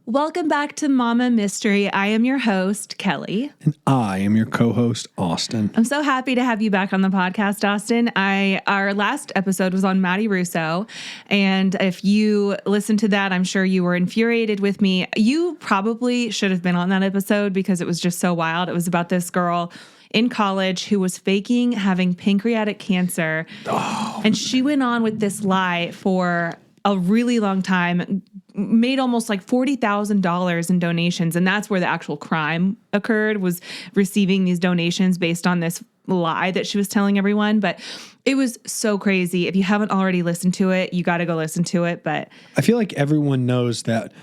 Welcome back to Mama Mystery. I am your host, Kelly. And I am your co-host, Austin. I'm so happy to have you back on the podcast, Austin. Our last episode was on Maddie Russo, and if you listened to that, I'm sure you were infuriated with me. You probably should have been on that episode because it was just so wild. It was about this girl in college who was faking having pancreatic cancer, and she went on with this lie for a really long time, made almost like $40,000 in donations. And that's where the actual crime occurred, was receiving these donations based on this lie that she was telling everyone. But it was so crazy. If you haven't already listened to it, you got to go listen to it. But I feel like everyone knows that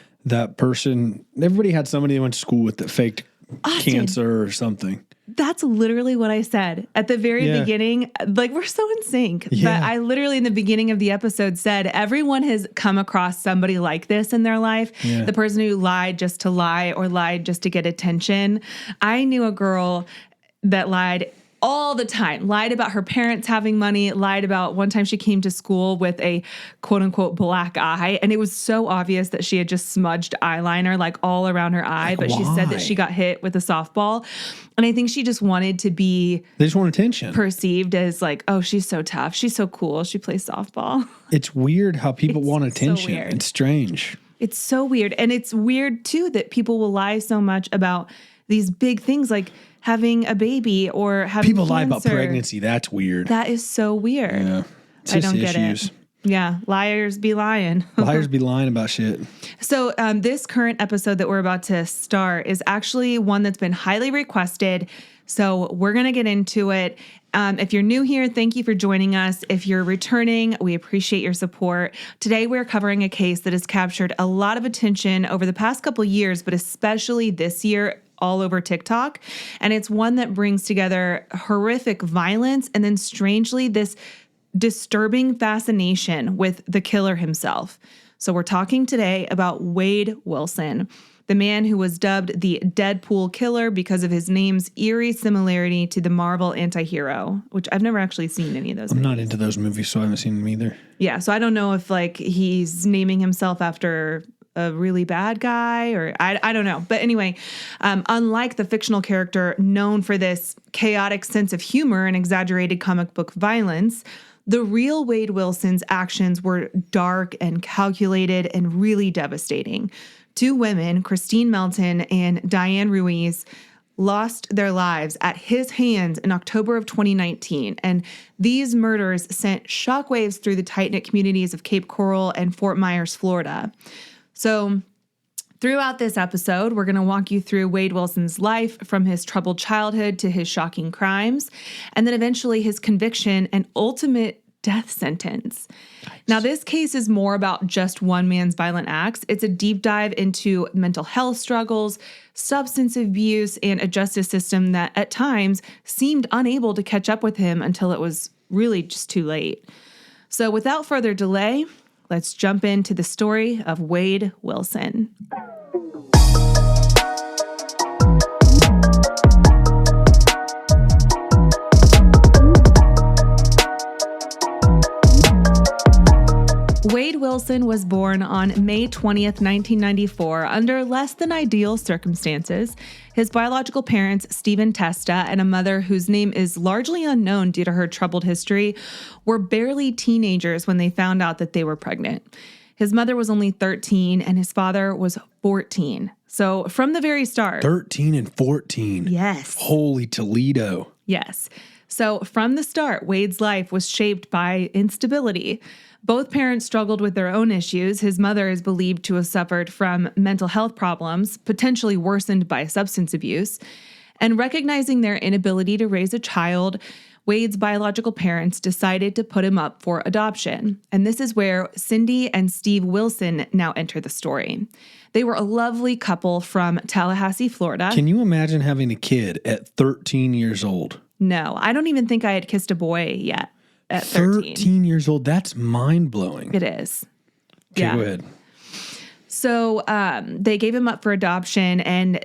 person. Everybody had somebody they went to school with that faked cancer or something. That's literally what I said at the very beginning. Like, we're so in sync. Yeah. But I literally in the beginning of the episode said, everyone has come across somebody like this in their life. Yeah. The person who lied just to lie or lied just to get attention. I knew a girl that lied all the time, lied about her parents having money, lied about one time she came to school with a quote unquote black eye. And it was so obvious that she had just smudged eyeliner like all around her eye. But she said that she got hit with a softball. And I think she just wanted to be They just want attention. Perceived as like, oh, she's so tough. She's so cool. She plays softball. It's weird how people want attention. So weird. It's strange. It's so weird. And it's weird too that people will lie so much about these big things like having a baby or having People cancer. lie about pregnancy. That's weird. That is so weird. Yeah. I don't get it. Yeah. Liars be lying. Liars be lying about shit. So this current episode that we're about to start is actually one that's been highly requested. So we're going to get into it. If you're new here, thank you for joining us. If you're returning, we appreciate your support. Today, we're covering a case that has captured a lot of attention over the past couple of years, but especially this year, all over TikTok. And it's one that brings together horrific violence and then strangely this disturbing fascination with the killer himself. So we're talking today about Wade Wilson, the man who was dubbed the Deadpool killer because of his name's eerie similarity to the Marvel antihero, which I've never actually seen any of those I'm movies. not into those movies, so I haven't seen them either. Yeah, so I don't know if like he's naming himself after a really bad guy or I don't know. But anyway, unlike the fictional character known for this chaotic sense of humor and exaggerated comic book violence, the real Wade Wilson's actions were dark and calculated and really devastating. Two women, Christine Melton and Diane Ruiz, lost their lives at his hands in October of 2019. And these murders sent shockwaves through the tight-knit communities of Cape Coral and Fort Myers, Florida. So throughout this episode, we're going to walk you through Wade Wilson's life from his troubled childhood to his shocking crimes, and then eventually his conviction and ultimate death sentence. Nice. Now, this case is more about just one man's violent acts. It's a deep dive into mental health struggles, substance abuse, and a justice system that at times seemed unable to catch up with him until it was really just too late. So without further delay, let's jump into the story of Wade Wilson. Wade Wilson was born on May 20th, 1994, under less than ideal circumstances. His biological parents, Stephen Testa, and a mother whose name is largely unknown due to her troubled history, were barely teenagers when they found out that they were pregnant. His mother was only 13 and his father was 14. So from the very start... 13 and 14. Yes. Holy Toledo. Yes. So from the start, Wade's life was shaped by instability. Both parents struggled with their own issues. His mother is believed to have suffered from mental health problems, potentially worsened by substance abuse. And recognizing their inability to raise a child, Wade's biological parents decided to put him up for adoption. And this is where Cindy and Steve Wilson now enter the story. They were a lovely couple from Tallahassee, Florida. Can you imagine having a kid at 13 years old? No, I don't even think I had kissed a boy yet. At 13. 13 years old. That's mind-blowing. It is. Okay, go ahead. So they gave him up for adoption, and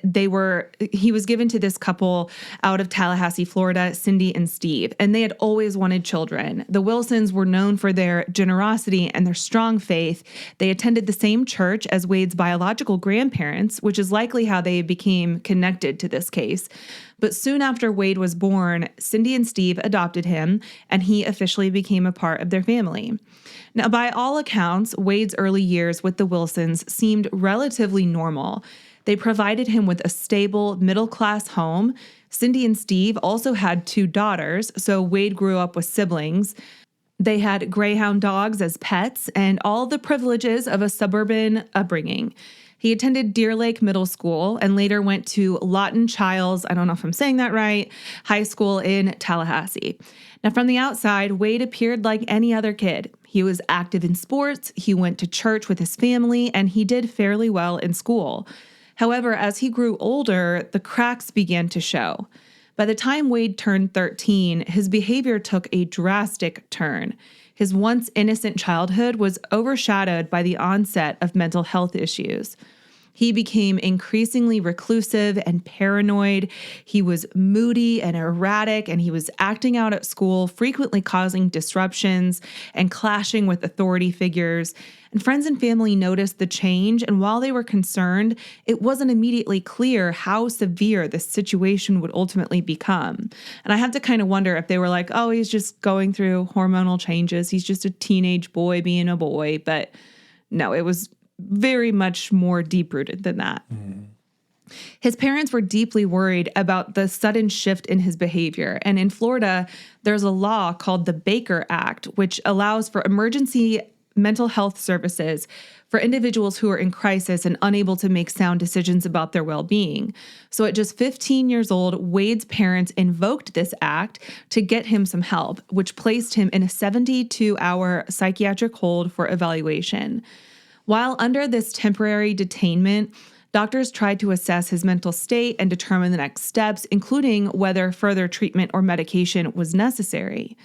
he was given to this couple out of Tallahassee, Florida, Cindy and Steve, and they had always wanted children. The Wilsons were known for their generosity and their strong faith. They attended the same church as Wade's biological grandparents, which is likely how they became connected to this case. But soon after Wade was born, Cindy and Steve adopted him, and he officially became a part of their family. Now, by all accounts, Wade's early years with the Wilsons seemed relatively normal. They provided him with a stable, middle-class home. Cindy and Steve also had 2 daughters, so Wade grew up with siblings. They had greyhound dogs as pets and all the privileges of a suburban upbringing. He attended Deer Lake Middle School and later went to Lawton Childs, I don't know if I'm saying that right, high school in Tallahassee. Now, from the outside, Wade appeared like any other kid. He was active in sports, he went to church with his family, and he did fairly well in school. However, as he grew older, the cracks began to show. By the time Wade turned 13, his behavior took a drastic turn. His once innocent childhood was overshadowed by the onset of mental health issues. He became increasingly reclusive and paranoid. He was moody and erratic, and he was acting out at school, frequently causing disruptions and clashing with authority figures. And friends and family noticed the change, and while they were concerned, it wasn't immediately clear how severe the situation would ultimately become. And I have to kind of wonder if they were like, oh, he's just going through hormonal changes. He's just a teenage boy being a boy. But no, it was very much more deep-rooted than that. His parents were deeply worried about the sudden shift in his behavior. And in Florida, there's a law called the Baker Act, which allows for emergency mental health services for individuals who are in crisis and unable to make sound decisions about their well-being. So at just 15 years old, Wade's parents invoked this act to get him some help, which placed him in a 72-hour psychiatric hold for evaluation. While under this temporary detainment, doctors tried to assess his mental state and determine the next steps, including whether further treatment or medication was necessary.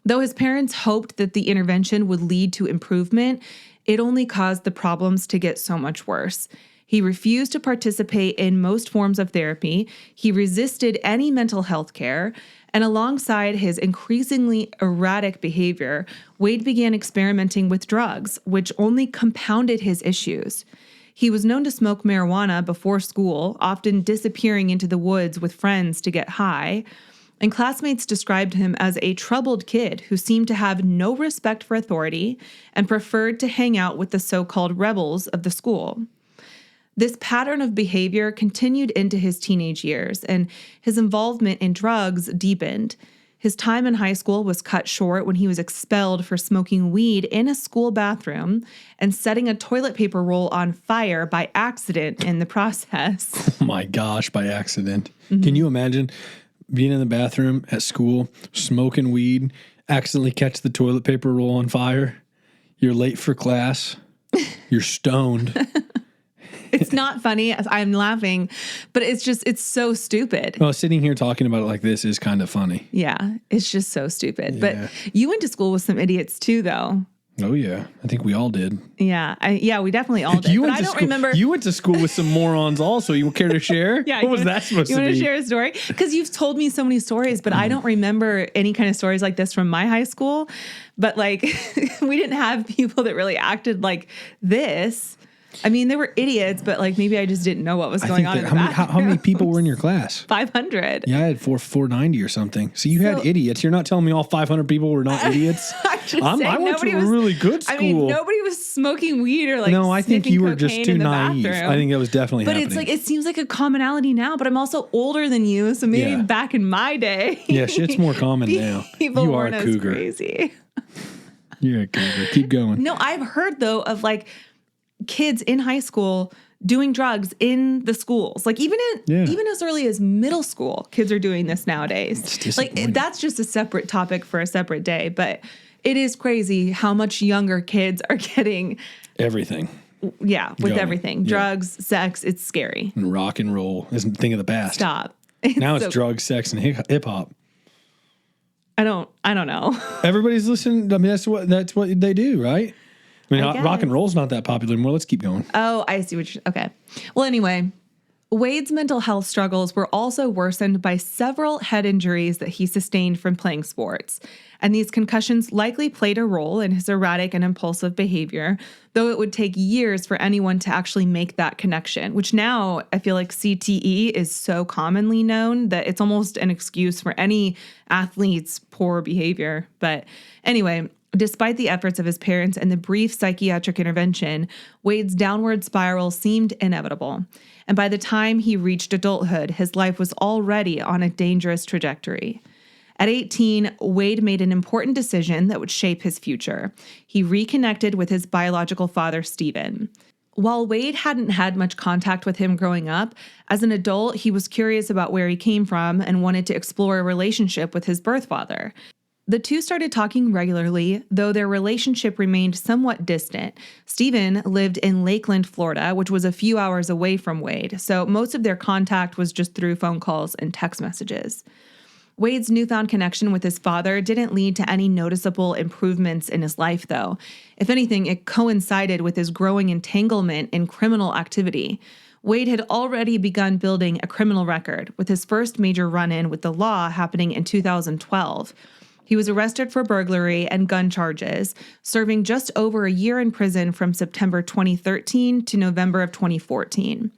Though his parents hoped that the intervention would lead to improvement, it only caused the problems to get so much worse. He refused to participate in most forms of therapy. He resisted any mental health care. And alongside his increasingly erratic behavior, Wade began experimenting with drugs, which only compounded his issues. He was known to smoke marijuana before school, often disappearing into the woods with friends to get high. And classmates described him as a troubled kid who seemed to have no respect for authority and preferred to hang out with the so-called rebels of the school. This pattern of behavior continued into his teenage years, and his involvement in drugs deepened. His time in high school was cut short when he was expelled for smoking weed in a school bathroom and setting a toilet paper roll on fire by accident in the process. Oh my gosh, by accident. Can you imagine being in the bathroom at school, smoking weed, accidentally catch the toilet paper roll on fire? You're late for class. You're stoned. It's not funny. I'm laughing, but it's so stupid. Well, sitting here talking about it like this is kind of funny. Yeah, it's just so stupid. Yeah. But you went to school with some idiots too, though. Oh, yeah. I think we all did. Yeah, we definitely all did. But I don't remember. You went to school with some morons also. You care to share? Yeah. What was that supposed to be? You want to share a story? Because you've told me so many stories, but I don't remember any kind of stories like this from my high school. But like, we didn't have people that really acted like this. I mean, they were idiots, but like maybe I just didn't know what was going on in the bathroom. How many people were in your class? 500. Yeah, I had 490 or something. So you had idiots. You're not telling me all 500 people were not idiots? I went to a really good school. I mean, nobody was smoking weed or like no, I think you were just too naive. Bathroom. I think that was definitely but happening. It's like, it seems like a commonality now, but I'm also older than you. So maybe back in my day. Yeah, shit's more common now. People you weren't are a as cougar. Crazy. You're a cougar. Keep going. No, I've heard though of like kids in high school doing drugs in the schools. Like even as early as middle school, kids are doing this nowadays. Like that's just a separate topic for a separate day, but it is crazy how much younger kids are getting everything. Yeah, with going. Everything. Drugs, sex, it's scary. And rock and roll is a thing of the past. Stop. Now it's drugs, sex, and hip hop. I don't know. Everybody's listening. I mean, that's what they do, right? I mean, rock and roll's not that popular anymore. Let's keep going. Oh, I see what you're... Okay. Well, anyway, Wade's mental health struggles were also worsened by several head injuries that he sustained from playing sports. And these concussions likely played a role in his erratic and impulsive behavior, though it would take years for anyone to actually make that connection, which now I feel like CTE is so commonly known that it's almost an excuse for any athlete's poor behavior. But anyway, despite the efforts of his parents and the brief psychiatric intervention, Wade's downward spiral seemed inevitable. And by the time he reached adulthood, his life was already on a dangerous trajectory. At 18, Wade made an important decision that would shape his future. He reconnected with his biological father, Stephen. While Wade hadn't had much contact with him growing up, as an adult, he was curious about where he came from and wanted to explore a relationship with his birth father. The two started talking regularly, though their relationship remained somewhat distant. Stephen lived in Lakeland, Florida, which was a few hours away from Wade, so most of their contact was just through phone calls and text messages. Wade's newfound connection with his father didn't lead to any noticeable improvements in his life, though. If anything, it coincided with his growing entanglement in criminal activity. Wade had already begun building a criminal record, with his first major run-in with the law happening in 2012. He was arrested for burglary and gun charges, serving just over a year in prison from September 2013 to November of 2014.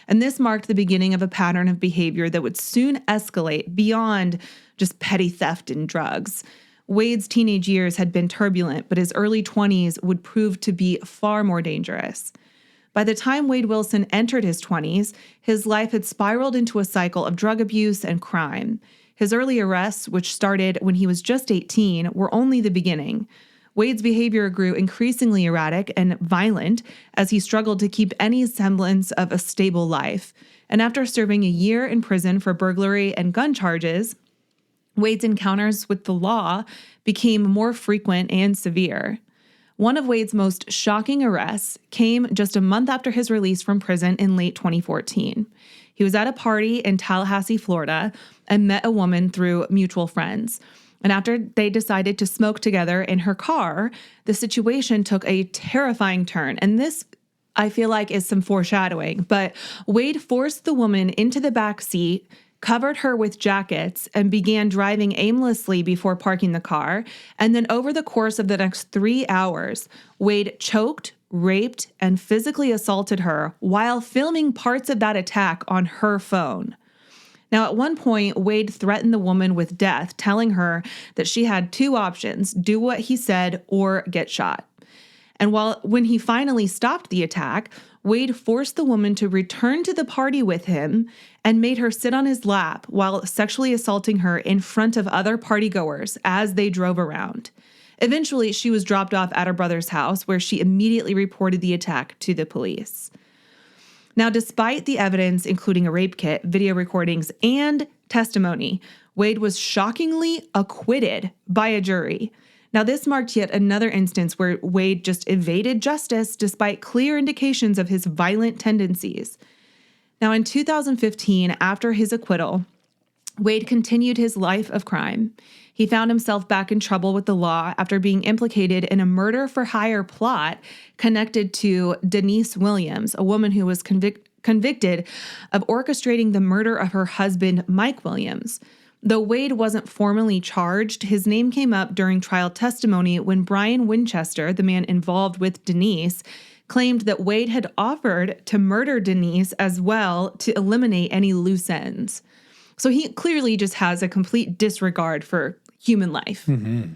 And this marked the beginning of a pattern of behavior that would soon escalate beyond just petty theft and drugs. Wade's teenage years had been turbulent, but his early 20s would prove to be far more dangerous. By the time Wade Wilson entered his 20s, his life had spiraled into a cycle of drug abuse and crime. His early arrests, which started when he was just 18, were only the beginning. Wade's behavior grew increasingly erratic and violent as he struggled to keep any semblance of a stable life. And after serving a year in prison for burglary and gun charges, Wade's encounters with the law became more frequent and severe. One of Wade's most shocking arrests came just a month after his release from prison in late 2014. He was at a party in Tallahassee, Florida, and met a woman through mutual friends. And after they decided to smoke together in her car, the situation took a terrifying turn. And this, I feel like, is some foreshadowing. But Wade forced the woman into the back seat, covered her with jackets, and began driving aimlessly before parking the car. And then over the course of the next 3 hours, Wade choked, raped, and physically assaulted her while filming parts of that attack on her phone. Now, at one point, Wade threatened the woman with death, telling her that she had two options: do what he said or get shot. And when he finally stopped the attack, Wade forced the woman to return to the party with him and made her sit on his lap while sexually assaulting her in front of other partygoers as they drove around. Eventually, she was dropped off at her brother's house, where she immediately reported the attack to the police. Now, despite the evidence, including a rape kit, video recordings, and testimony, Wade was shockingly acquitted by a jury. Now, this marked yet another instance where Wade just evaded justice despite clear indications of his violent tendencies. Now, in 2015, after his acquittal, Wade continued his life of crime. He found himself back in trouble with the law after being implicated in a murder-for-hire plot connected to Denise Williams, a woman who was convicted of orchestrating the murder of her husband, Mike Williams. Though Wade wasn't formally charged, his name came up during trial testimony when Brian Winchester, the man involved with Denise, claimed that Wade had offered to murder Denise as well to eliminate any loose ends. So he clearly just has a complete disregard for human life. Mm-hmm.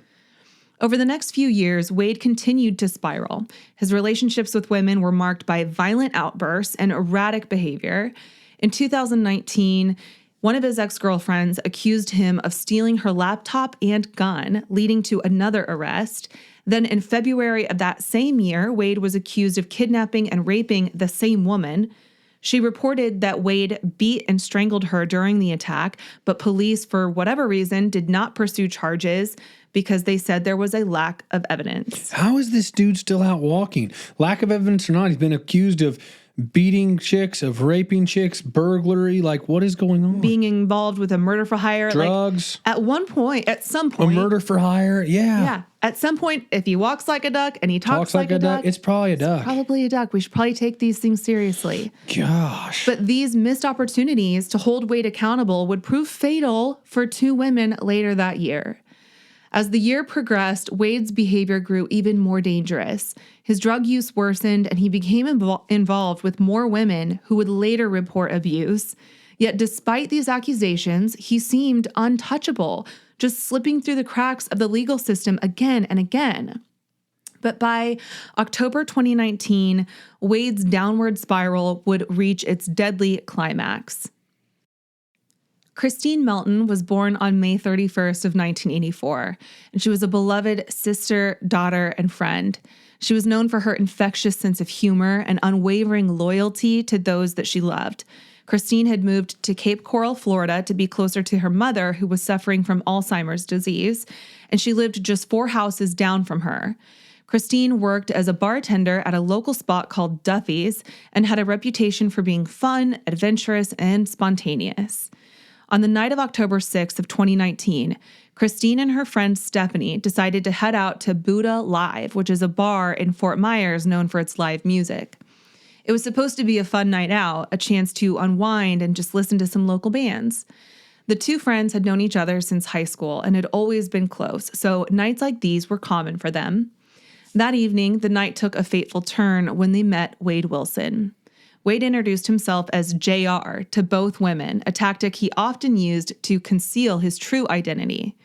Over the next few years, Wade continued to spiral. His relationships with women were marked by violent outbursts and erratic behavior. In 2019, one of his ex-girlfriends accused him of stealing her laptop and gun, leading to another arrest. Then in February of that same year, Wade was accused of kidnapping and raping the same woman. She reported that Wade beat and strangled her during the attack, but police, for whatever reason, did not pursue charges because they said there was a lack of evidence. How is this dude still out walking? Lack of evidence or not, he's been accused of beating chicks, of raping chicks, burglary. Like, what is going on? Being involved with a murder for hire. Drugs. Like, at some point. A murder for hire. Yeah. Yeah. At some point, if he walks like a duck and he talks like a duck, it's probably a duck. Probably a duck. We should probably take these things seriously. Gosh. But these missed opportunities to hold Wade accountable would prove fatal for 2 women later that year. As the year progressed, Wade's behavior grew even more dangerous. His drug use worsened, and he became involved with more women who would later report abuse. Yet despite these accusations, he seemed untouchable, just slipping through the cracks of the legal system again and again. But by October 2019, Wade's downward spiral would reach its deadly climax. Christine Melton was born on May 31st of 1984, and she was a beloved sister, daughter, and friend. She was known for her infectious sense of humor and unwavering loyalty to those that she loved. Christine had moved to Cape Coral, Florida, to be closer to her mother, who was suffering from Alzheimer's disease, and she lived just 4 houses down from her. Christine worked as a bartender at a local spot called Duffy's and had a reputation for being fun, adventurous, and spontaneous. On the night of October 6th of 2019, Christine and her friend Stephanie decided to head out to Buddha Live, which is a bar in Fort Myers known for its live music. It was supposed to be a fun night out, a chance to unwind and just listen to some local bands. The 2 friends had known each other since high school and had always been close, so nights like these were common for them. That evening, the night took a fateful turn when they met Wade Wilson. Wade introduced himself as JR to both women, a tactic he often used to conceal his true identity.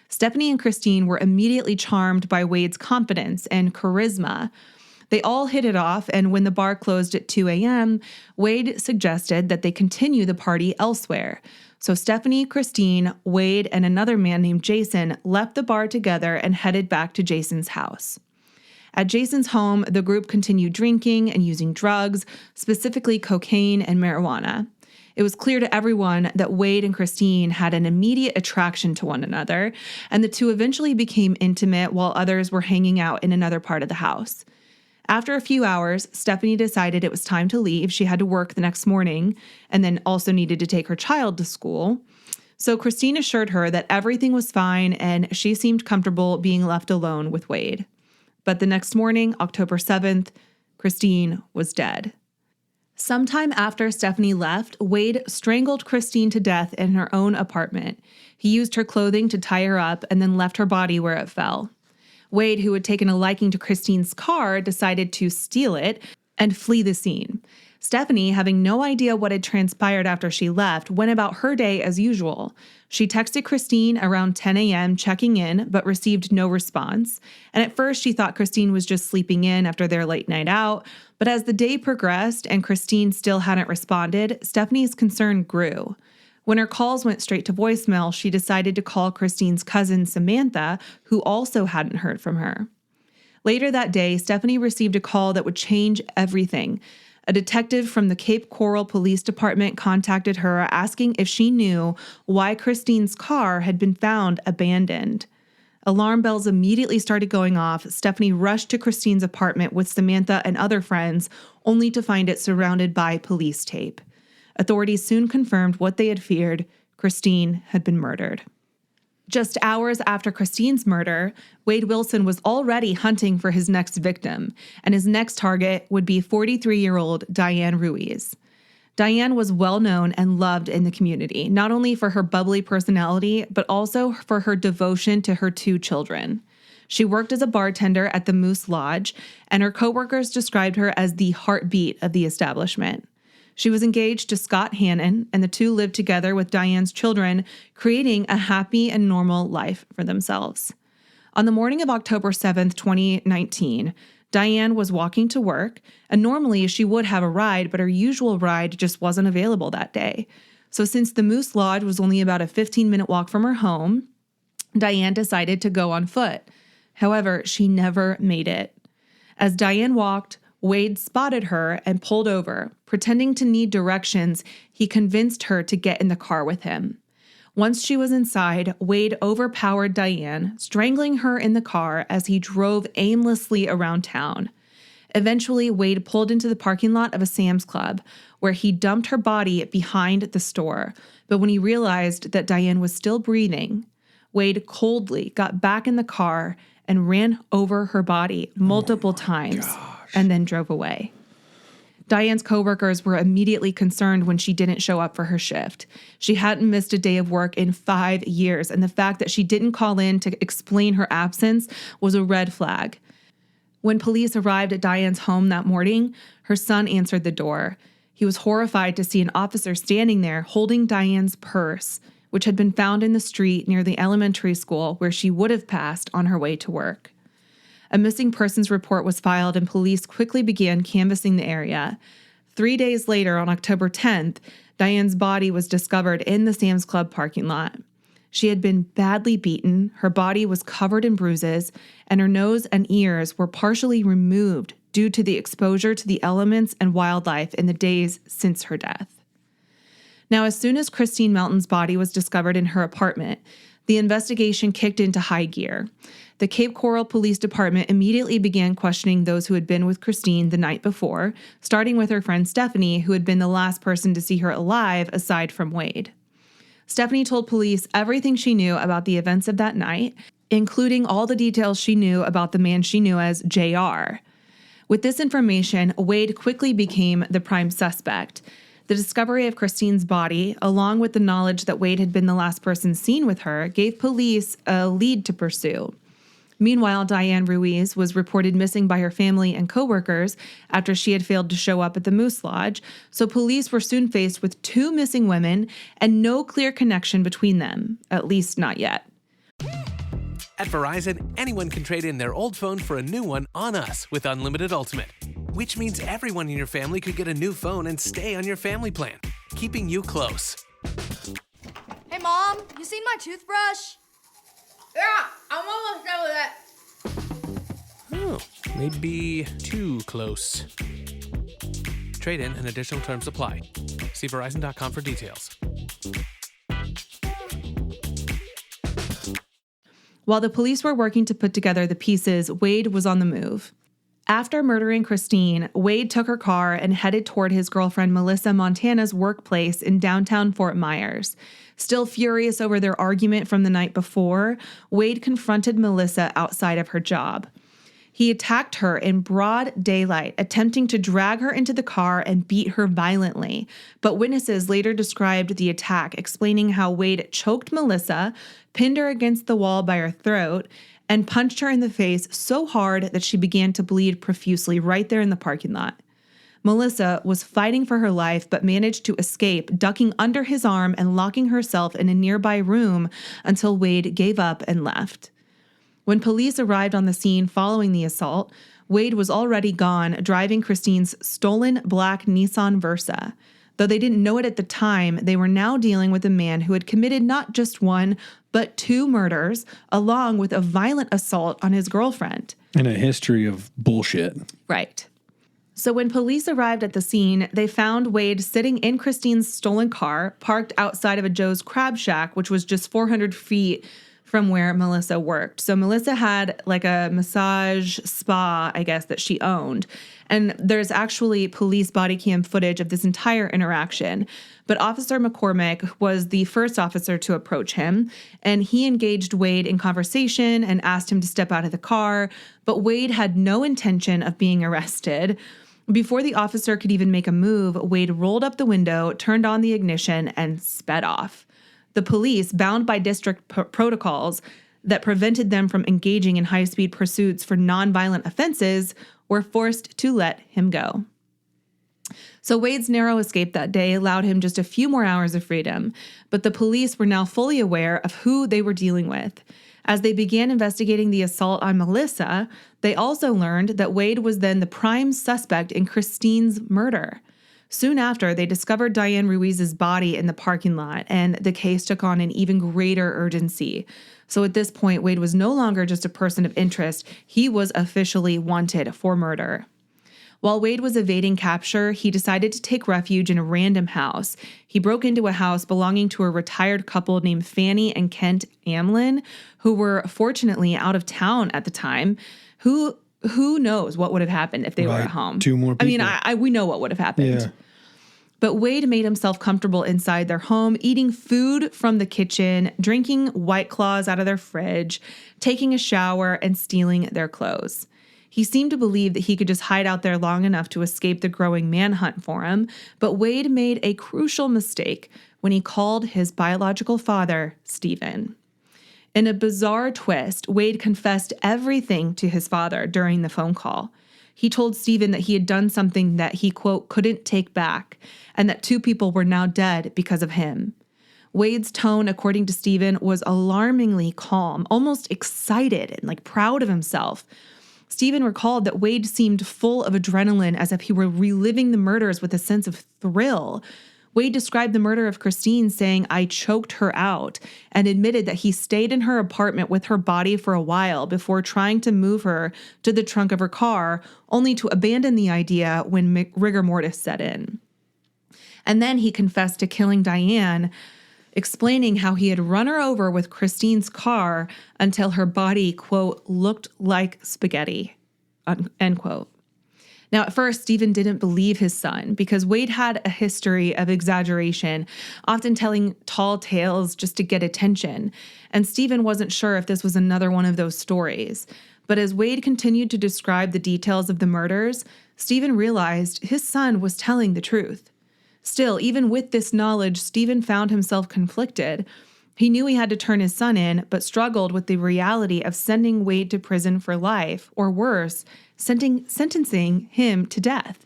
Stephanie and Christine were immediately charmed by Wade's confidence and charisma. They all hit it off, and when the bar closed at 2 a.m., Wade suggested that they continue the party elsewhere. So Stephanie, Christine, Wade, and another man named Jason left the bar together and headed back to Jason's house. At Jason's home, the group continued drinking and using drugs, specifically cocaine and marijuana. It was clear to everyone that Wade and Christine had an immediate attraction to one another, and the 2 eventually became intimate while others were hanging out in another part of the house. After a few hours, Stephanie decided it was time to leave. She had to work the next morning and then also needed to take her child to school. So Christine assured her that everything was fine and she seemed comfortable being left alone with Wade. But the next morning, October 7th, Christine was dead. Sometime after Stephanie left, Wade strangled Christine to death in her own apartment. He used her clothing to tie her up and then left her body where it fell. Wade, who had taken a liking to Christine's car, decided to steal it and flee the scene. Stephanie, having no idea what had transpired after she left, went about her day as usual. She texted Christine around 10 a.m. checking in, but received no response. And at first, she thought Christine was just sleeping in after their late night out. But as the day progressed and Christine still hadn't responded, Stephanie's concern grew. When her calls went straight to voicemail, she decided to call Christine's cousin, Samantha, who also hadn't heard from her. Later that day, Stephanie received a call that would change everything. A detective from the Cape Coral Police Department contacted her asking if she knew why Christine's car had been found abandoned. Alarm bells immediately started going off. Stephanie rushed to Christine's apartment with Samantha and other friends, only to find it surrounded by police tape. Authorities soon confirmed what they had feared: Christine had been murdered. Just hours after Christine's murder, Wade Wilson was already hunting for his next victim, and his next target would be 43-year-old Diane Ruiz. Diane was well known and loved in the community, not only for her bubbly personality, but also for her devotion to her 2 children. She worked as a bartender at the Moose Lodge, and her coworkers described her as the heartbeat of the establishment. She was engaged to Scott Hannon, and the 2 lived together with Diane's children, creating a happy and normal life for themselves. On the morning of October 7th, 2019, Diane was walking to work, and normally she would have a ride, but her usual ride just wasn't available that day. So since the Moose Lodge was only about a 15-minute walk from her home, Diane decided to go on foot. However, she never made it. As Diane walked, Wade spotted her and pulled over. Pretending to need directions, he convinced her to get in the car with him. Once she was inside, Wade overpowered Diane, strangling her in the car as he drove aimlessly around town. Eventually, Wade pulled into the parking lot of a Sam's Club, where he dumped her body behind the store. But when he realized that Diane was still breathing, Wade coldly got back in the car and ran over her body multiple times and then drove away. Diane's coworkers were immediately concerned when she didn't show up for her shift. She hadn't missed a day of work in 5 years, and the fact that she didn't call in to explain her absence was a red flag. When police arrived at Diane's home that morning, her son answered the door. He was horrified to see an officer standing there holding Diane's purse, which had been found in the street near the elementary school where she would have passed on her way to work. A missing persons report was filed and police quickly began canvassing the area. 3 days later, on October 10th, Diane's body was discovered in the Sam's Club parking lot. She had been badly beaten, her body was covered in bruises, and her nose and ears were partially removed due to the exposure to the elements and wildlife in the days since her death. Now, as soon as Christine Melton's body was discovered in her apartment, the investigation kicked into high gear. The Cape Coral Police Department immediately began questioning those who had been with Christine the night before, starting with her friend Stephanie, who had been the last person to see her alive aside from Wade. Stephanie told police everything she knew about the events of that night, including all the details she knew about the man she knew as JR. With this information, Wade quickly became the prime suspect. The discovery of Christine's body, along with the knowledge that Wade had been the last person seen with her, gave police a lead to pursue. Meanwhile, Diane Ruiz was reported missing by her family and coworkers after she had failed to show up at the Moose Lodge, so police were soon faced with 2 missing women and no clear connection between them, at least not yet. At Verizon, anyone can trade in their old phone for a new one on us with Unlimited Ultimate, which means everyone in your family could get a new phone and stay on your family plan, keeping you close. Hey, Mom, you seen my toothbrush? Yeah, I'm almost done with it. Oh, maybe too close. Trade in and additional terms apply. See Verizon.com for details. While the police were working to put together the pieces, Wade was on the move. After murdering Christine, Wade took her car and headed toward his girlfriend Melissa Montana's workplace in downtown Fort Myers. Still furious over their argument from the night before, Wade confronted Melissa outside of her job. He attacked her in broad daylight, attempting to drag her into the car and beat her violently. But witnesses later described the attack, explaining how Wade choked Melissa, pinned her against the wall by her throat, and punched her in the face so hard that she began to bleed profusely right there in the parking lot. Melissa was fighting for her life but managed to escape, ducking under his arm and locking herself in a nearby room until Wade gave up and left. When police arrived on the scene following the assault, Wade was already gone, driving Christine's stolen black Nissan Versa. Though they didn't know it at the time, they were now dealing with a man who had committed not just 1, but 2 murders, along with a violent assault on his girlfriend. And a history of bullshit. Right. So when police arrived at the scene, they found Wade sitting in Christine's stolen car, parked outside of a Joe's Crab Shack, which was just 400 feet from where Melissa worked. So Melissa had like a massage spa, I guess, that she owned. And there's actually police body cam footage of this entire interaction. But Officer McCormick was the first officer to approach him, and he engaged Wade in conversation and asked him to step out of the car. But Wade had no intention of being arrested. Before the officer could even make a move, Wade rolled up the window, turned on the ignition, and sped off. The police, bound by district protocols that prevented them from engaging in high-speed pursuits for nonviolent offenses, were forced to let him go. So Wade's narrow escape that day allowed him just a few more hours of freedom, but the police were now fully aware of who they were dealing with. As they began investigating the assault on Melissa, they also learned that Wade was then the prime suspect in Christine's murder. Soon after, they discovered Diane Ruiz's body in the parking lot, and the case took on an even greater urgency. So at this point, Wade was no longer just a person of interest. He was officially wanted for murder. While Wade was evading capture, he decided to take refuge in a random house. He broke into a house belonging to a retired couple named Fanny and Kent Amlin, who were fortunately out of town at the time, who who knows what would have happened if they were Right. at home. 2 more people. I mean, we know what would have happened. Yeah. But Wade made himself comfortable inside their home, eating food from the kitchen, drinking White Claws out of their fridge, taking a shower, and stealing their clothes. He seemed to believe that he could just hide out there long enough to escape the growing manhunt for him, but Wade made a crucial mistake when he called his biological father, Stephen. In a bizarre twist, Wade confessed everything to his father during the phone call. He told Stephen that he had done something that he, quote, couldn't take back, and that 2 people were now dead because of him. Wade's tone, according to Stephen, was alarmingly calm, almost excited and like proud of himself. Stephen recalled that Wade seemed full of adrenaline, as if he were reliving the murders with a sense of thrill. Wade described the murder of Christine saying, "I choked her out," and admitted that he stayed in her apartment with her body for a while before trying to move her to the trunk of her car, only to abandon the idea when rigor mortis set in. And then he confessed to killing Diane, explaining how he had run her over with Christine's car until her body, quote, looked like spaghetti, end quote. Now, at first, Stephen didn't believe his son because Wade had a history of exaggeration, often telling tall tales just to get attention. And Stephen wasn't sure if this was another one of those stories. But as Wade continued to describe the details of the murders, Stephen realized his son was telling the truth. Still, even with this knowledge, Stephen found himself conflicted. He knew he had to turn his son in, but struggled with the reality of sending Wade to prison for life, or worse, sentencing him to death.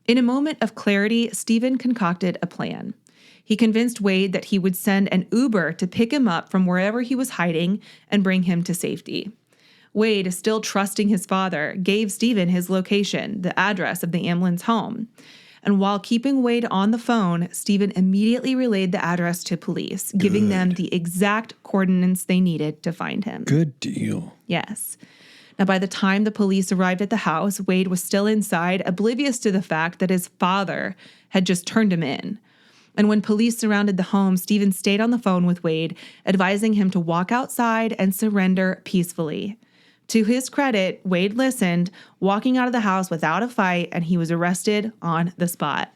In a moment of clarity, Stephen concocted a plan. He convinced Wade that he would send an Uber to pick him up from wherever he was hiding and bring him to safety. Wade, still trusting his father, gave Stephen his location, the address of the Amlin's home. And while keeping Wade on the phone, Stephen immediately relayed the address to police, giving them the exact coordinates they needed to find him. Good deal. Yes. Now, by the time the police arrived at the house, Wade was still inside, oblivious to the fact that his father had just turned him in. And when police surrounded the home, Stephen stayed on the phone with Wade, advising him to walk outside and surrender peacefully. To his credit, Wade listened, walking out of the house without a fight, and he was arrested on the spot.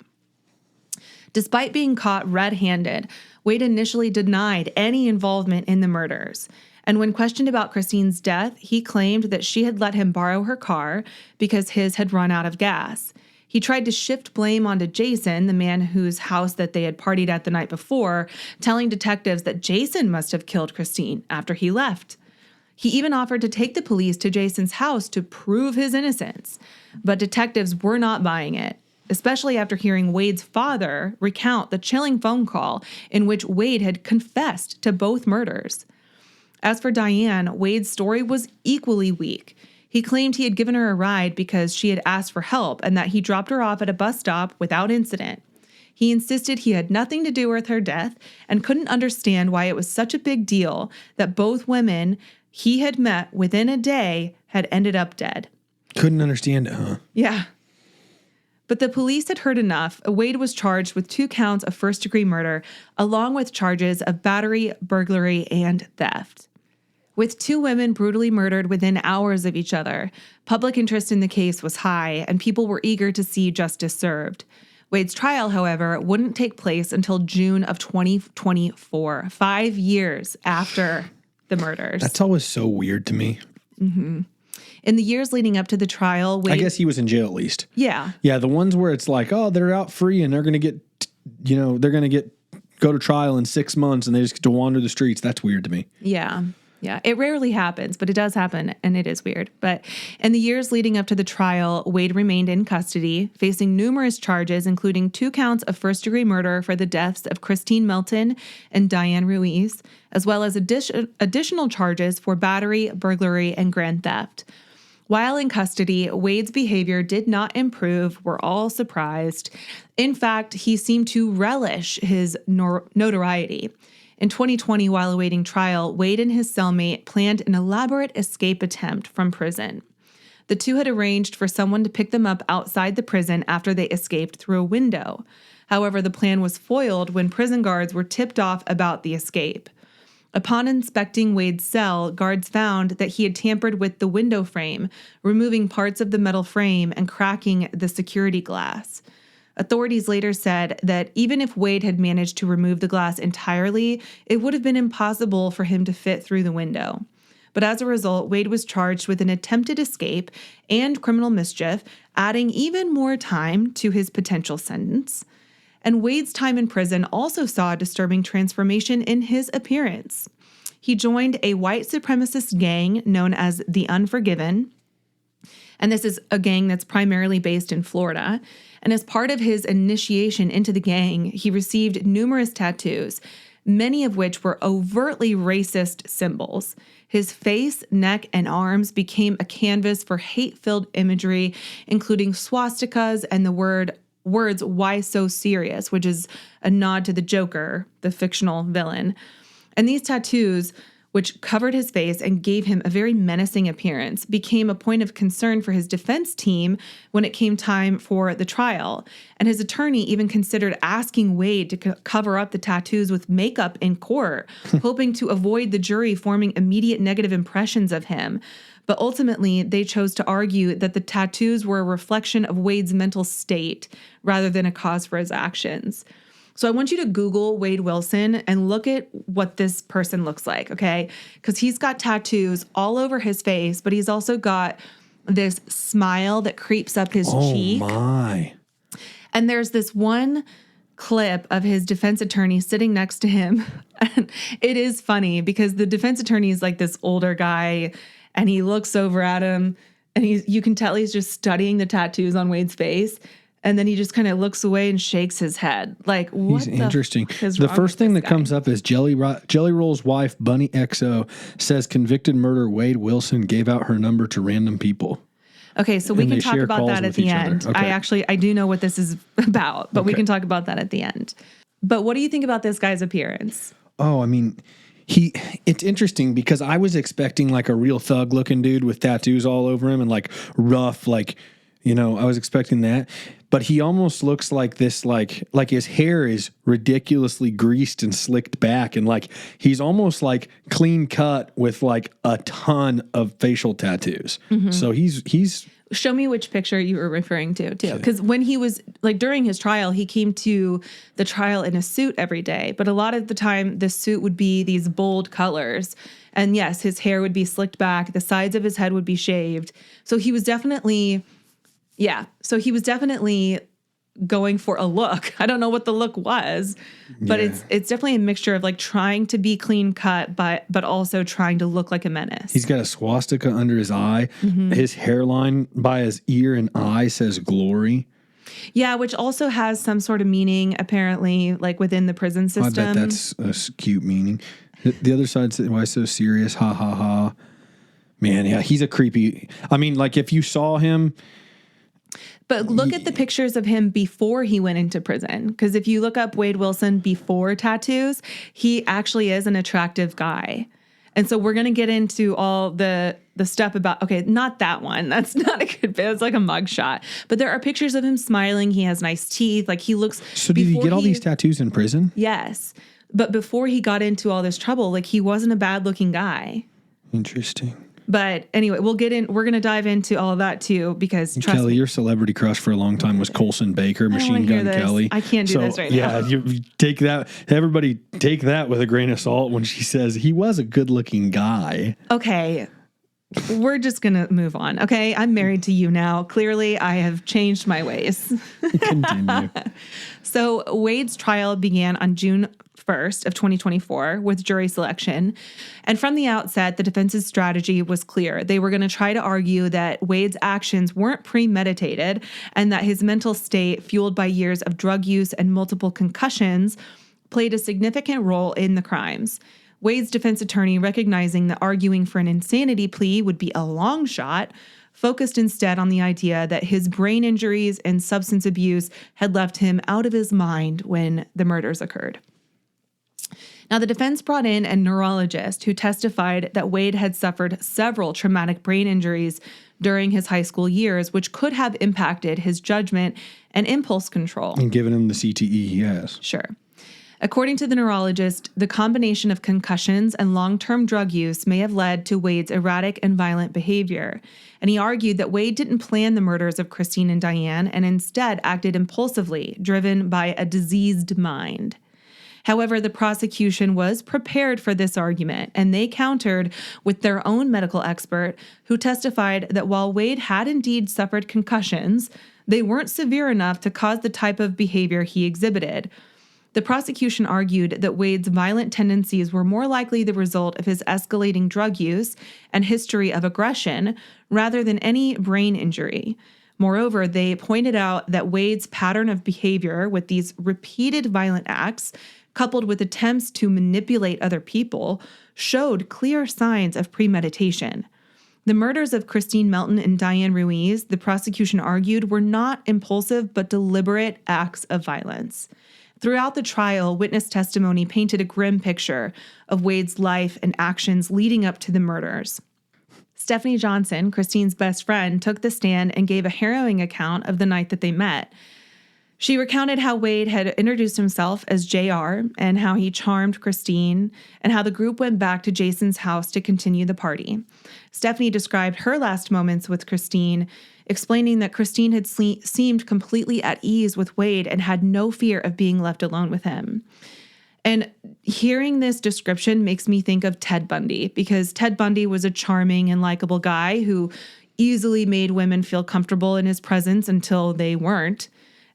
Despite being caught red-handed, Wade initially denied any involvement in the murders. And when questioned about Christine's death, he claimed that she had let him borrow her car because his had run out of gas. He tried to shift blame onto Jason, the man whose house that they had partied at the night before, telling detectives that Jason must have killed Christine after he left. He even offered to take the police to Jason's house to prove his innocence, but detectives were not buying it, especially after hearing Wade's father recount the chilling phone call in which Wade had confessed to both murders. As for Diane, Wade's story was equally weak. He claimed he had given her a ride because she had asked for help and that he dropped her off at a bus stop without incident. He insisted he had nothing to do with her death and couldn't understand why it was such a big deal that both women he had met within a day had ended up dead. Couldn't understand it, huh? Yeah. But the police had heard enough. Wade was charged with 2 counts of first-degree murder, along with charges of battery, burglary, and theft. With 2 women brutally murdered within hours of each other, public interest in the case was high, and people were eager to see justice served. Wade's trial, however, wouldn't take place until June of 2024, 5 years after the murders. That's always so weird to me. Mm-hmm. In the years leading up to the trial, Wade... I guess he was in jail at least. Yeah. Yeah, the ones where it's like, oh, they're out free and they're going to get, go to trial in 6 months and they just get to wander the streets. That's weird to me. Yeah. Yeah, it rarely happens, but it does happen, and it is weird. But in the years leading up to the trial, Wade remained in custody, facing numerous charges, including 2 counts of first-degree murder for the deaths of Christine Melton and Diane Ruiz, as well as additional charges for battery, burglary, and grand theft. While in custody, Wade's behavior did not improve. We're all surprised. In fact, he seemed to relish his notoriety. In 2020, while awaiting trial, Wade and his cellmate planned an elaborate escape attempt from prison. The 2 had arranged for someone to pick them up outside the prison after they escaped through a window. However, the plan was foiled when prison guards were tipped off about the escape. Upon inspecting Wade's cell, guards found that he had tampered with the window frame, removing parts of the metal frame and cracking the security glass. Authorities later said that even if Wade had managed to remove the glass entirely, it would have been impossible for him to fit through the window. But as a result, Wade was charged with an attempted escape and criminal mischief, adding even more time to his potential sentence. And Wade's time in prison also saw a disturbing transformation in his appearance. He joined a white supremacist gang known as the Unforgiven. And this is a gang that's primarily based in Florida. And as part of his initiation into the gang, he received numerous tattoos, many of which were overtly racist symbols. His face, neck, and arms became a canvas for hate-filled imagery, including swastikas and the words, "Why so serious?" which is a nod to the Joker, the fictional villain. And these tattoos, which covered his face and gave him a very menacing appearance, became a point of concern for his defense team when it came time for the trial. And his attorney even considered asking Wade to cover up the tattoos with makeup in court, hoping to avoid the jury forming immediate negative impressions of him. But ultimately, they chose to argue that the tattoos were a reflection of Wade's mental state rather than a cause for his actions. So I want you to Google Wade Wilson and look at what this person looks like, okay? Because he's got tattoos all over his face, but he's also got this smile that creeps up his cheek. Oh, my. And there's this one clip of his defense attorney sitting next to him. And it is funny because the defense attorney is like this older guy, and he looks over at him, and you can tell he's just studying the tattoos on Wade's face. And then he just kind of looks away and shakes his head. Like, what? He's interesting. The first thing that comes up is Jelly Roll's wife, Bunny XO, says convicted murderer Wade Wilson gave out her number to random people. Okay, so we can talk about that at the end. Okay. I do know what this is about, but we can talk about that at the end. But what do you think about this guy's appearance? Oh, I mean, it's interesting because I was expecting like a real thug looking dude with tattoos all over him and like rough, like, I was expecting that. But he almost looks like this, like his hair is ridiculously greased and slicked back. And like, he's almost like clean cut with like a ton of facial tattoos. Mm-hmm. So he's. Show me which picture you were referring to, too. Because when he was, like, during his trial, he came to the trial in a suit every day. But a lot of the time, the suit would be these bold colors. And yes, his hair would be slicked back. The sides of his head would be shaved. So he was definitely... Yeah. So he was definitely going for a look. I don't know what the look was, but it's definitely a mixture of like trying to be clean cut, but also trying to look like a menace. He's got a swastika under his eye. Mm-hmm. His hairline by his ear and eye says glory. Yeah, which also has some sort of meaning, apparently, like within the prison system. I bet that's a cute meaning. The other side says, "Why so serious? Ha, ha, ha." Man, yeah, he's a creepy... I mean, like if you saw him... But look at the pictures of him before he went into prison. Because if you look up Wade Wilson before tattoos, he actually is an attractive guy. And so we're going to get into all the stuff about, okay, not that one. That's not a good bit. It's like a mugshot. But there are pictures of him smiling. He has nice teeth. Like he looks... So did he get all these tattoos in prison? Yes. But before he got into all this trouble, like he wasn't a bad looking guy. Interesting. But anyway, we're going to dive into all of that too, because trust Kelly, me, your celebrity crush for a long time was Colson Baker, Machine Gun Kelly. I can't do this right now. Yeah, you take that. Everybody take that with a grain of salt when she says he was a good looking guy. Okay. We're just going to move on. Okay. I'm married to you now. Clearly, I have changed my ways. Continue. So Wade's trial began on June 1st of 2024 with jury selection. And from the outset, the defense's strategy was clear. They were going to try to argue that Wade's actions weren't premeditated and that his mental state, fueled by years of drug use and multiple concussions, played a significant role in the crimes. Wade's defense attorney, recognizing that arguing for an insanity plea would be a long shot, focused instead on the idea that his brain injuries and substance abuse had left him out of his mind when the murders occurred. Now, the defense brought in a neurologist who testified that Wade had suffered several traumatic brain injuries during his high school years, which could have impacted his judgment and impulse control. And given him the CTE he has. Sure. According to the neurologist, the combination of concussions and long-term drug use may have led to Wade's erratic and violent behavior. And he argued that Wade didn't plan the murders of Christine and Diane and instead acted impulsively, driven by a diseased mind. However, the prosecution was prepared for this argument, and they countered with their own medical expert who testified that while Wade had indeed suffered concussions, they weren't severe enough to cause the type of behavior he exhibited. The prosecution argued that Wade's violent tendencies were more likely the result of his escalating drug use and history of aggression rather than any brain injury. Moreover, they pointed out that Wade's pattern of behavior with these repeated violent acts, coupled with attempts to manipulate other people, showed clear signs of premeditation. The murders of Christine Melton and Diane Ruiz, the prosecution argued, were not impulsive but deliberate acts of violence. Throughout the trial, witness testimony painted a grim picture of Wade's life and actions leading up to the murders. Stephanie Johnson, Christine's best friend, took the stand and gave a harrowing account of the night that they met. She recounted how Wade had introduced himself as JR and how he charmed Christine and how the group went back to Jason's house to continue the party. Stephanie described her last moments with Christine, explaining that Christine had seemed completely at ease with Wade and had no fear of being left alone with him. And hearing this description makes me think of Ted Bundy, because Ted Bundy was a charming and likable guy who easily made women feel comfortable in his presence until they weren't.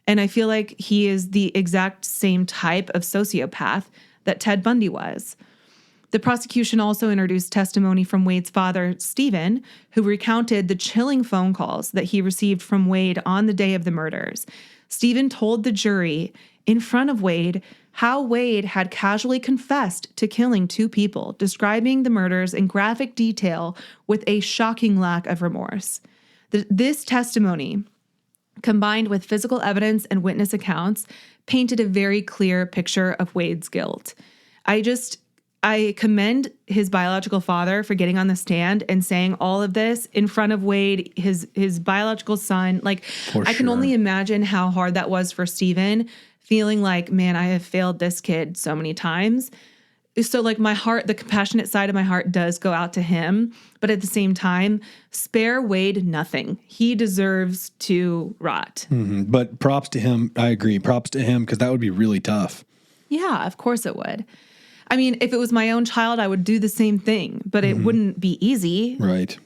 And I feel like he is the exact same type of sociopath that Ted Bundy was. The prosecution also introduced testimony from Wade's father, Stephen, who recounted the chilling phone calls that he received from Wade on the day of the murders. Stephen told the jury in front of Wade how Wade had casually confessed to killing 2 people, describing the murders in graphic detail with a shocking lack of remorse. This testimony, combined with physical evidence and witness accounts, painted a very clear picture of Wade's guilt. I commend his biological father for getting on the stand and saying all of this in front of Wade, his biological son. Like, I can only imagine how hard that was for Stephen, feeling like, man, I have failed this kid so many times. So like my heart, the compassionate side of my heart does go out to him. But at the same time, spare Wade nothing. He deserves to rot. Mm-hmm. But props to him. I agree. Props to him, because that would be really tough. Yeah, of course it would. I mean, if it was my own child, I would do the same thing, but it wouldn't be easy. Right.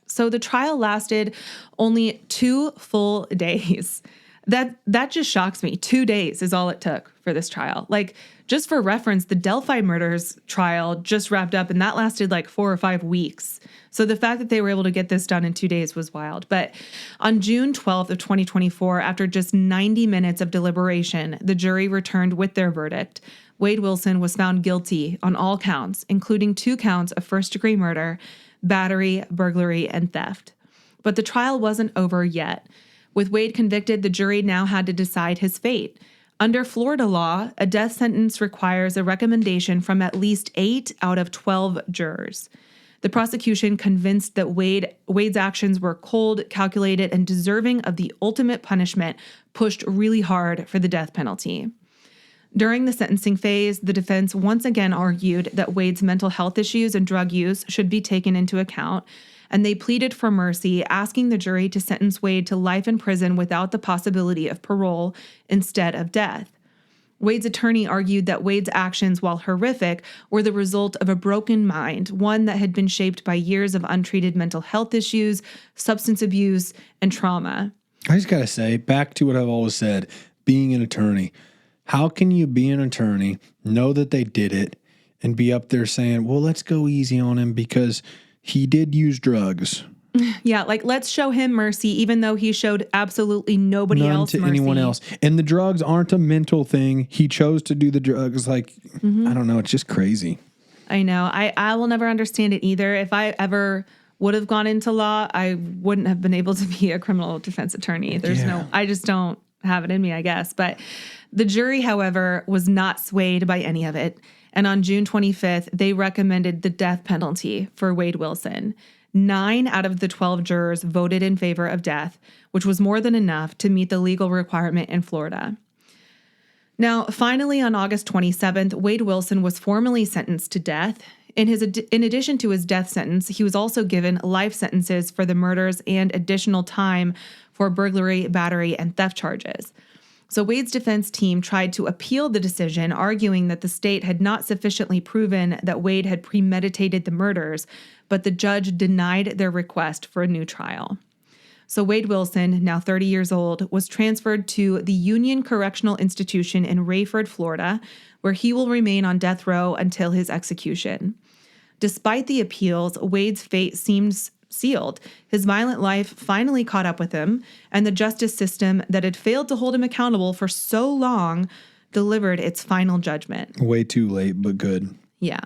So the trial lasted only 2 full days. That just shocks me. 2 days is all it took for this trial. Like, just for reference, the Delphi murders trial just wrapped up, and that lasted like 4 or 5 weeks. So the fact that they were able to get this done in 2 days was wild. But on June 12th of 2024, after just 90 minutes of deliberation, the jury returned with their verdict. Wade Wilson was found guilty on all counts, including 2 counts of first-degree murder, battery, burglary, and theft. But the trial wasn't over yet. With Wade convicted, the jury now had to decide his fate. Under Florida law, a death sentence requires a recommendation from at least 8 out of 12 jurors. The prosecution, convinced that Wade's actions were cold, calculated, and deserving of the ultimate punishment, pushed really hard for the death penalty. During the sentencing phase, the defense once again argued that Wade's mental health issues and drug use should be taken into account, and they pleaded for mercy, asking the jury to sentence Wade to life in prison without the possibility of parole instead of death. Wade's attorney argued that Wade's actions, while horrific, were the result of a broken mind, one that had been shaped by years of untreated mental health issues, substance abuse, and trauma. I just got to say, back to what I've always said, being an attorney. How can you be an attorney, know that they did it, and be up there saying, well, let's go easy on him because he did use drugs? Yeah, like, let's show him mercy, even though he showed absolutely none else to mercy. Anyone else. And the drugs aren't a mental thing. He chose to do the drugs. Like, I don't know. It's just crazy. I know. I will never understand it either. If I ever would have gone into law, I wouldn't have been able to be a criminal defense attorney. I just don't have it in me, I guess. But the jury, however, was not swayed by any of it. And on June 25th, they recommended the death penalty for Wade Wilson. 9 out of the 12 jurors voted in favor of death, which was more than enough to meet the legal requirement in Florida. Now, finally, on August 27th, Wade Wilson was formally sentenced to death. In addition to his death sentence, he was also given life sentences for the murders and additional time for burglary, battery, and theft charges. So Wade's defense team tried to appeal the decision, arguing that the state had not sufficiently proven that Wade had premeditated the murders, but the judge denied their request for a new trial. So Wade Wilson, now 30 years old, was transferred to the Union Correctional Institution in Rayford, Florida, where he will remain on death row until his execution. Despite the appeals, Wade's fate seems sealed. His violent life finally caught up with him, and the justice system that had failed to hold him accountable for so long delivered its final judgment. Way too late, but good. Yeah.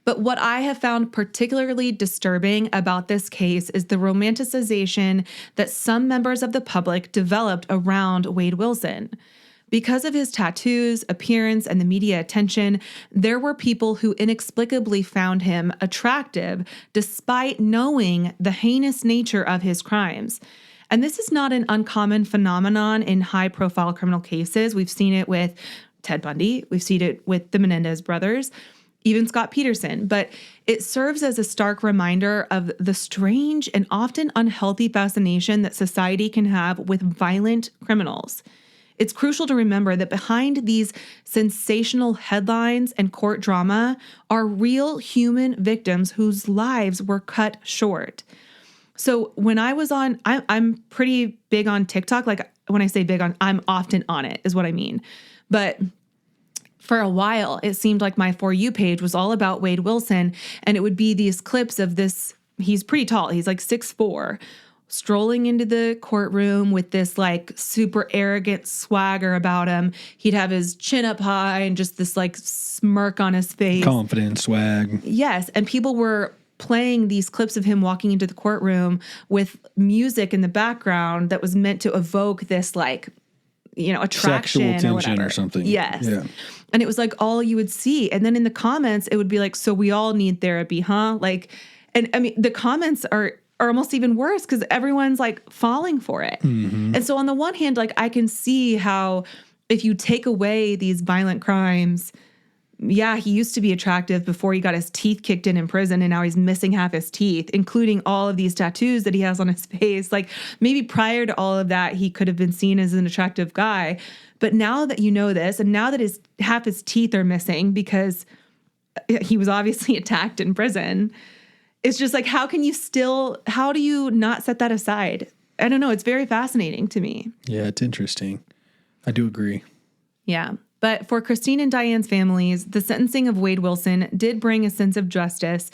But what I have found particularly disturbing about this case is the romanticization that some members of the public developed around Wade Wilson. Because of his tattoos, appearance, and the media attention, there were people who inexplicably found him attractive despite knowing the heinous nature of his crimes. And this is not an uncommon phenomenon in high-profile criminal cases. We've seen it with Ted Bundy. We've seen it with the Menendez brothers, even Scott Peterson. But it serves as a stark reminder of the strange and often unhealthy fascination that society can have with violent criminals. It's crucial to remember that behind these sensational headlines and court drama are real human victims whose lives were cut short. So when I was on, I'm pretty big on TikTok. Like when I say big on, I'm often on it is what I mean. But for a while, it seemed like my For You page was all about Wade Wilson. And it would be these clips of this, he's pretty tall. He's like 6'4", strolling into the courtroom with this like super arrogant swagger about him. He'd have his chin up high and just this like smirk on his face. Confident swag. Yes. And people were playing these clips of him walking into the courtroom with music in the background that was meant to evoke this like, you know, attraction sexual tension or whatever. Or something. Yes. Yeah. And it was like all you would see. And then in the comments, it would be like, so we all need therapy, huh? Like, and I mean, the comments are almost even worse because everyone's like falling for it. Mm-hmm. And so on the one hand, like I can see how if you take away these violent crimes, yeah, he used to be attractive before he got his teeth kicked in prison, and now he's missing half his teeth, including all of these tattoos that he has on his face. Like maybe prior to all of that, he could have been seen as an attractive guy. But now that you know this, and now that half his teeth are missing because he was obviously attacked in prison, it's just like, how do you not set that aside? I don't know. It's very fascinating to me. Yeah, it's interesting. I do agree. Yeah. But for Christine and Diane's families, the sentencing of Wade Wilson did bring a sense of justice,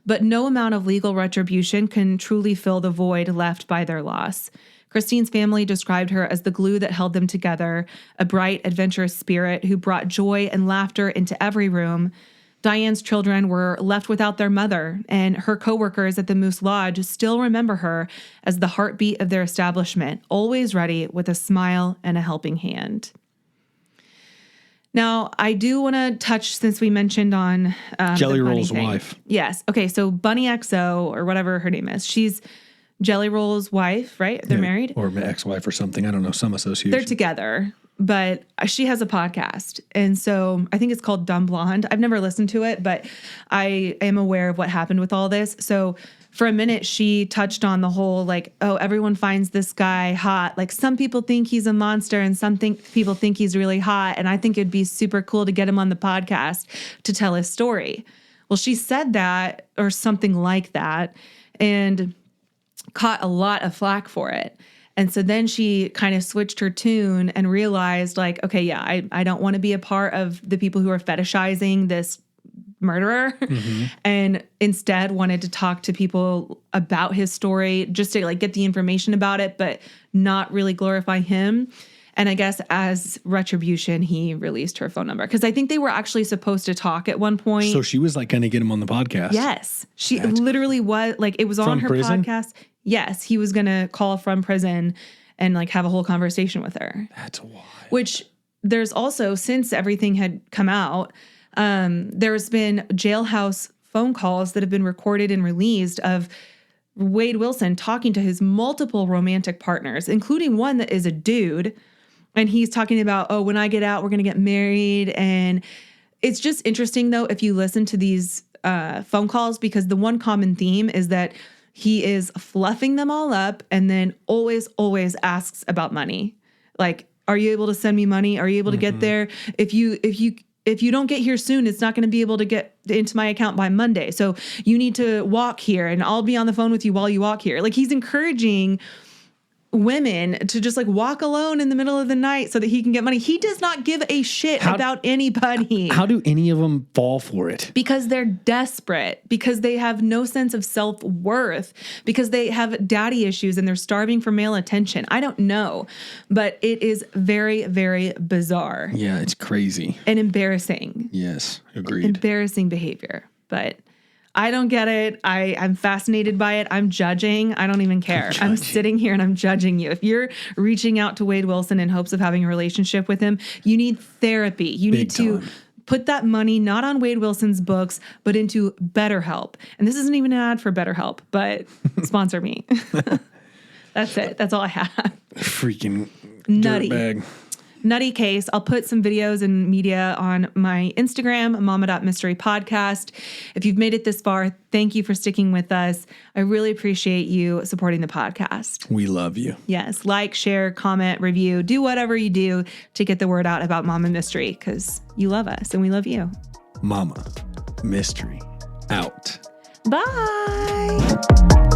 but no amount of legal retribution can truly fill the void left by their loss. Christine's family described her as the glue that held them together, a bright, adventurous spirit who brought joy and laughter into every room. Diane's children were left without their mother, and her coworkers at the Moose Lodge still remember her as the heartbeat of their establishment, always ready with a smile and a helping hand. Now, I do want to touch, since we mentioned on Jelly Roll's wife. Yes. Okay, so Bunny XO, or whatever her name is, she's Jelly Roll's wife, right? They're married? Or ex-wife or something. I don't know, some association. They're together. But she has a podcast. And so I think it's called Dumb Blonde. I've never listened to it, but I am aware of what happened with all this. So for a minute, she touched on the whole, like, oh, everyone finds this guy hot. Like some people think he's a monster and people think he's really hot. And I think it'd be super cool to get him on the podcast to tell his story. Well, she said that or something like that and caught a lot of flack for it. And so then she kind of switched her tune and realized like, okay, yeah, I don't want to be a part of the people who are fetishizing this murderer and instead wanted to talk to people about his story just to like get the information about it, but not really glorify him. And I guess as retribution, he released her phone number because I think they were actually supposed to talk at one point. So she was like going to get him on the podcast. Yes. She literally was like, it was on her podcast. Yes, he was going to call from prison and like have a whole conversation with her. That's wild. Which there's also, since everything had come out, there's been jailhouse phone calls that have been recorded and released of Wade Wilson talking to his multiple romantic partners, including one that is a dude. And he's talking about, oh, when I get out, we're going to get married. And it's just interesting, though, if you listen to these phone calls, because the one common theme is that he is fluffing them all up and then always asks about money. Like, are you able to send me money? Are you able to get there? If you don't get here soon, it's not going to be able to get into my account by Monday. So you need to walk here and I'll be on the phone with you while you walk here. Like, he's encouraging women to just like walk alone in the middle of the night so that he can get money. He does not give a shit about anybody. How do any of them fall for it? Because they're desperate, because they have no sense of self-worth, because they have daddy issues and they're starving for male attention. I don't know, but it is very, very bizarre. Yeah, it's crazy. And embarrassing. Yes, agreed. Embarrassing behavior. But I don't get it. I'm fascinated by it. I'm judging. I don't even care. I'm sitting here and I'm judging you. If you're reaching out to Wade Wilson in hopes of having a relationship with him, you need therapy. You need to put that money not on Wade Wilson's books, but into BetterHelp. And this isn't even an ad for BetterHelp, but sponsor me. That's it. That's all I have. Freaking nutty. dirtbag. Nutty case. I'll put some videos and media on my Instagram, mama.mystery podcast. If you've made it this far, thank you for sticking with us. I really appreciate you supporting the podcast. We love you. Yes. Like, share, comment, review, do whatever you do to get the word out about Mama Mystery, because you love us and we love you. Mama Mystery out. Bye.